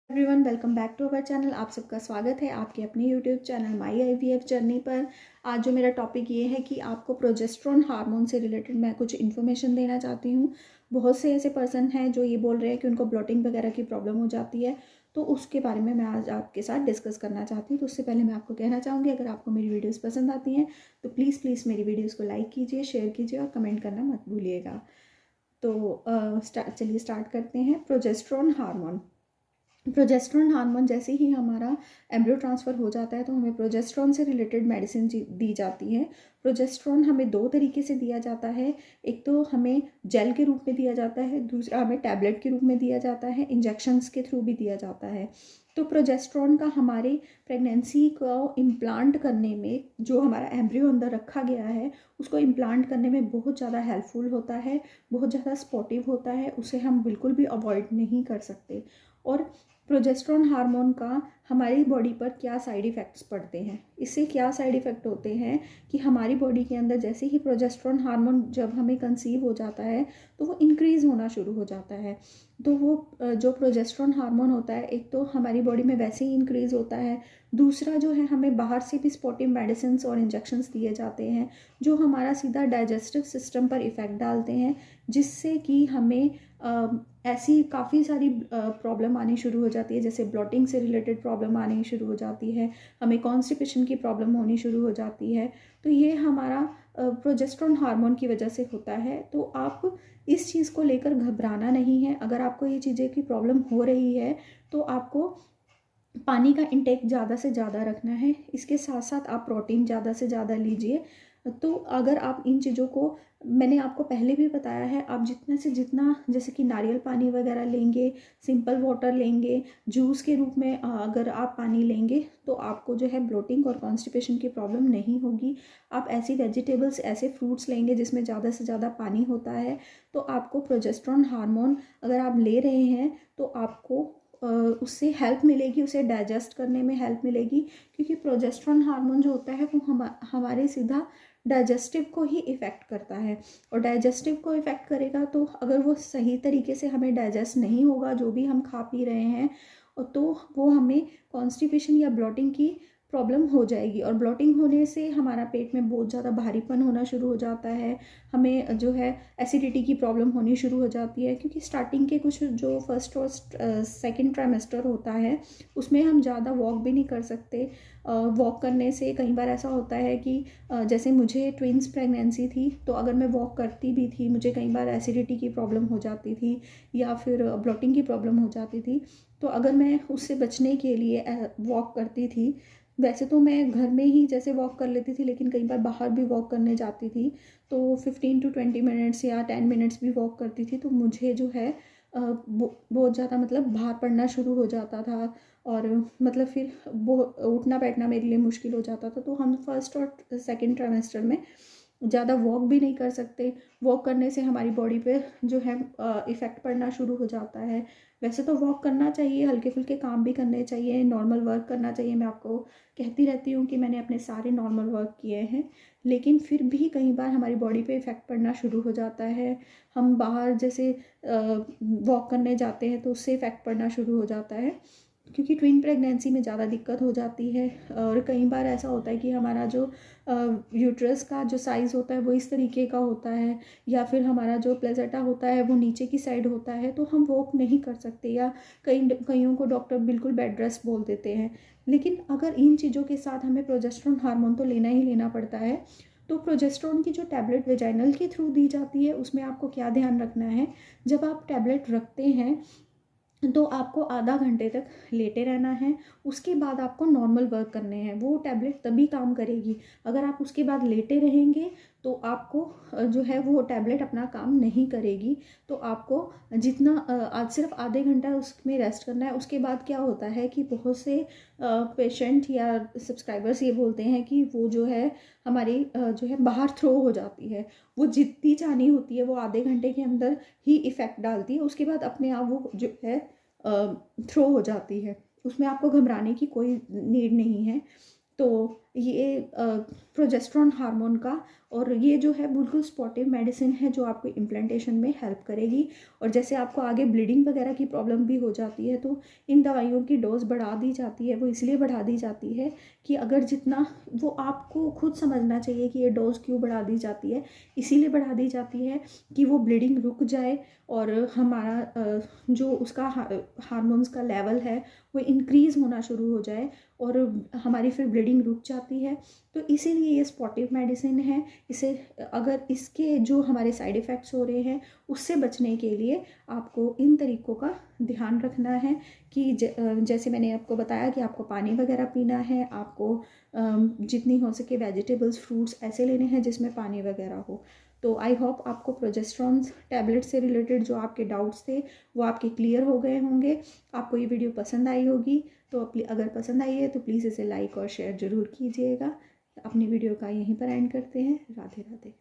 Everyone, welcome back to our channel. आप सबका स्वागत है आपके अपने YouTube channel my IVF journey पर। आज जो मेरा टॉपिक ये है कि आपको प्रोजेस्टेरोन हार्मोन से रिलेटेड मैं कुछ इन्फॉर्मेशन देना चाहती हूँ। बहुत से ऐसे पर्सन हैं जो ये बोल रहे हैं कि उनको ब्लॉटिंग वगैरह की प्रॉब्लम हो जाती है, तो उसके बारे में मैं आज आपके साथ डिस्कस करना चाहती हूँ। तो उससे पहले मैं आपको कहना चाहूँगी, अगर आपको मेरी वीडियोज़ पसंद आती हैं तो प्लीज़ मेरी वीडियोज़ को लाइक कीजिए, शेयर कीजिए और कमेंट करना मत भूलिएगा। तो चलिए स्टार्ट करते हैं। प्रोजेस्टेरोन हार्मोन जैसे ही हमारा एम्ब्रियो ट्रांसफ़र हो जाता है तो हमें प्रोजेस्टेरोन से रिलेटेड मेडिसिन दी जाती है। प्रोजेस्टेरोन हमें दो तरीके से दिया जाता है। एक तो हमें जेल के रूप में दिया जाता है, दूसरा हमें टैबलेट के रूप में दिया जाता है, इंजेक्शंस के थ्रू भी दिया जाता है। तो प्रोजेस्टेरोन का हमारे प्रेगनेंसी को इम्प्लांट करने में, जो हमारा एम्ब्रियो अंदर रखा गया है उसको इम्प्लांट करने में बहुत ज़्यादा हेल्पफुल होता है, बहुत ज़्यादा सपोर्टिव होता है। उसे हम बिल्कुल भी अवॉइड नहीं कर सकते। और प्रोजेस्टेरोन हार्मोन का हमारी बॉडी पर क्या साइड इफ़ेक्ट्स पड़ते हैं, इससे क्या साइड इफ़ेक्ट होते हैं कि हमारी बॉडी के अंदर जैसे ही प्रोजेस्टेरोन हार्मोन जब हमें कंसीव हो जाता है तो वो इंक्रीज़ होना शुरू हो जाता है। तो वो जो प्रोजेस्टेरोन हार्मोन होता है, एक तो हमारी बॉडी में वैसे ही इंक्रीज़ होता है, दूसरा जो है हमें बाहर से भी सपोर्टिव मेडिसिन और इंजेक्शंस दिए जाते हैं जो हमारा सीधा डाइजेस्टिव सिस्टम पर इफ़ेक्ट डालते हैं, जिससे कि हमें ऐसी काफ़ी सारी प्रॉब्लम आनी शुरू हो जाती है। जैसे ब्लॉटिंग से रिलेटेड प्रॉब्लम आनी शुरू हो जाती है, हमें कॉन्स्टिपेशन की प्रॉब्लम होनी शुरू हो जाती है। तो ये हमारा प्रोजेस्टेरोन हार्मोन की वजह से होता है। तो आप इस चीज़ को लेकर घबराना नहीं है। अगर आपको ये चीज़ें की प्रॉब्लम हो रही है तो आपको पानी का इंटेक ज़्यादा से ज़्यादा रखना है। इसके साथ साथ आप प्रोटीन ज़्यादा से ज़्यादा लीजिए। तो अगर आप इन चीज़ों को, मैंने आपको पहले भी बताया है, आप जितना से जितना जैसे कि नारियल पानी वगैरह लेंगे, सिंपल वाटर लेंगे, जूस के रूप में अगर आप पानी लेंगे तो आपको जो है ब्लोटिंग और कॉन्स्टिपेशन की प्रॉब्लम नहीं होगी। आप ऐसी वेजिटेबल्स, ऐसे फ्रूट्स लेंगे जिसमें ज़्यादा से ज़्यादा पानी होता है, तो आपको प्रोजेस्टेरोन हार्मोन अगर आप ले रहे हैं तो आपको उससे हेल्प मिलेगी, उसे डाइजेस्ट करने में हेल्प मिलेगी। क्योंकि प्रोजेस्टेरोन हार्मोन जो होता है वो हमारे सीधा डाइजेस्टिव को ही इफ़ेक्ट करता है, और डाइजेस्टिव को इफ़ेक्ट करेगा तो अगर वो सही तरीके से हमें डाइजेस्ट नहीं होगा जो भी हम खा पी रहे हैं, तो वो हमें कॉन्स्टिपेशन या ब्लॉटिंग की प्रॉब्लम हो जाएगी। और ब्लॉटिंग होने से हमारा पेट में बहुत ज़्यादा भारीपन होना शुरू हो जाता है, हमें जो है एसिडिटी की प्रॉब्लम होनी शुरू हो जाती है। क्योंकि स्टार्टिंग के कुछ जो फर्स्ट और सेकंड ट्राइमेस्टर होता है उसमें हम ज़्यादा वॉक भी नहीं कर सकते। वॉक करने से कई बार ऐसा होता है कि जैसे मुझे ट्विंस प्रेगनेंसी थी, तो अगर मैं वॉक करती भी थी मुझे कई बार एसिडिटी की प्रॉब्लम हो जाती थी या फिर ब्लॉटिंग की प्रॉब्लम हो जाती थी। तो अगर मैं उससे बचने के लिए वॉक करती थी, वैसे तो मैं घर में ही जैसे वॉक कर लेती थी, लेकिन कई बार बाहर भी वॉक करने जाती थी तो 15 to 20 मिनट्स या 10 मिनट्स भी वॉक करती थी, तो मुझे जो है बहुत ज़्यादा मतलब भार पड़ना शुरू हो जाता था, और मतलब फिर वो उठना बैठना मेरे लिए मुश्किल हो जाता था। तो हम फर्स्ट और सेकंड ट्राइमेस्टर में ज़्यादा वॉक भी नहीं कर सकते। वॉक करने से हमारी बॉडी पे जो है इफ़ेक्ट पड़ना शुरू हो जाता है। वैसे तो वॉक करना चाहिए, हल्के फुल्के काम भी करने चाहिए, नॉर्मल वर्क करना चाहिए। मैं आपको कहती रहती हूँ कि मैंने अपने सारे नॉर्मल वर्क किए हैं, लेकिन फिर भी कई बार हमारी बॉडी पे इफ़ेक्ट पड़ना शुरू हो जाता है। हम बाहर जैसे वॉक करने जाते हैं तो उससे इफ़ेक्ट पड़ना शुरू हो जाता है, क्योंकि ट्विन प्रेगनेंसी में ज़्यादा दिक्कत हो जाती है। और कई बार ऐसा होता है कि हमारा जो यूट्रस का जो साइज़ होता है वो इस तरीके का होता है, या फिर हमारा जो प्लेसेंटा होता है वो नीचे की साइड होता है, तो हम वॉक नहीं कर सकते, या कईयों को डॉक्टर बिल्कुल बेड रेस्ट बोल देते हैं। लेकिन अगर इन चीज़ों के साथ हमें प्रोजेस्टेरोन हार्मोन तो लेना ही लेना पड़ता है। तो प्रोजेस्टेरोन की जो टैबलेट वेजाइनल के थ्रू दी जाती है, उसमें आपको क्या ध्यान रखना है, जब आप टैबलेट रखते हैं तो आपको आधा घंटे तक लेटे रहना है। उसके बाद आपको नॉर्मल वर्क करने हैं, वो टैबलेट तभी काम करेगी। अगर आप उसके बाद लेटे रहेंगे तो आपको जो है वो टैबलेट अपना काम नहीं करेगी। तो आपको जितना आज सिर्फ आधे घंटा उसमें रेस्ट करना है। उसके बाद क्या होता है कि बहुत से पेशेंट या सब्सक्राइबर्स ये बोलते हैं कि वो जो है हमारी जो है बाहर थ्रो हो जाती है। वो जितनी चाहनी होती है वो आधे घंटे के अंदर ही इफ़ेक्ट डालती है, उसके बाद अपने आप वो जो है थ्रो हो जाती है। उसमें आपको घबराने की कोई नीड नहीं है। तो ये प्रोजेस्टेरॉन हार्मोन का, और ये जो है बिल्कुल सपोर्टिव मेडिसिन है जो आपको इम्प्लांटेशन में हेल्प करेगी। और जैसे आपको आगे ब्लीडिंग वगैरह की प्रॉब्लम भी हो जाती है तो इन दवाइयों की डोज बढ़ा दी जाती है। वो इसलिए बढ़ा दी जाती है कि अगर जितना, वो आपको खुद समझना चाहिए कि ये डोज क्यों बढ़ा दी जाती है। इसीलिए बढ़ा दी जाती है कि वो ब्लीडिंग रुक जाए और हमारा जो उसका हार्मोन्स का लेवल है वो इंक्रीज़ होना शुरू हो जाए, और हमारी फिर ब्लीडिंग रुक जाती है। तो इसीलिए ये सपोर्टिव मेडिसिन है। इसे, अगर इसके जो हमारे साइड इफ़ेक्ट्स हो रहे हैं उससे बचने के लिए आपको इन तरीक़ों का ध्यान रखना है कि जैसे मैंने आपको बताया कि आपको पानी वगैरह पीना है, आपको जितनी हो सके वेजिटेबल्स फ्रूट्स ऐसे लेने हैं जिसमें पानी वगैरह हो। तो आई होप आपको प्रोजेस्टेरॉन टैबलेट से रिलेटेड जो आपके डाउट्स थे वो आपके क्लियर हो गए होंगे। आपको ये वीडियो पसंद आई होगी, तो अगर पसंद आई है तो प्लीज़ इसे लाइक और शेयर ज़रूर कीजिएगा। अपनी वीडियो का यहीं पर एंड करते हैं। राधे राधे।